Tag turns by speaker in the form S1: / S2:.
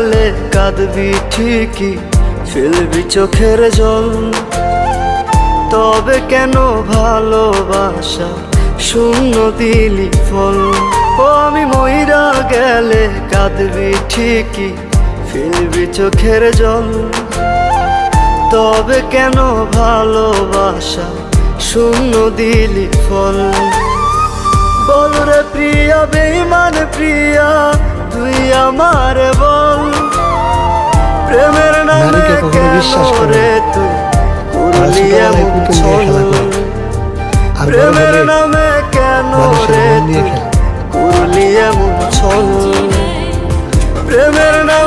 S1: গেলে কাঁদবি ঠিকই, ফেলবি চোখের জল। তবে কেন ভালোবাসা শূন্য দিলি ফল? ও আমি মইরা গেলে কাঁদবি ঠিকই, ফেলবি চোখের জল। তবে কেন ভালোবাসা শূন্য দিলি ফল? বল রে প্রিয়া, বেঈমান প্রিয়া, তুই আমার বল। প্রেমের নামে কেন রে তুই করলি এমন ছল? প্রেমের নামে কেন রে তুই করলি এমন ছল? প্রেমের নামে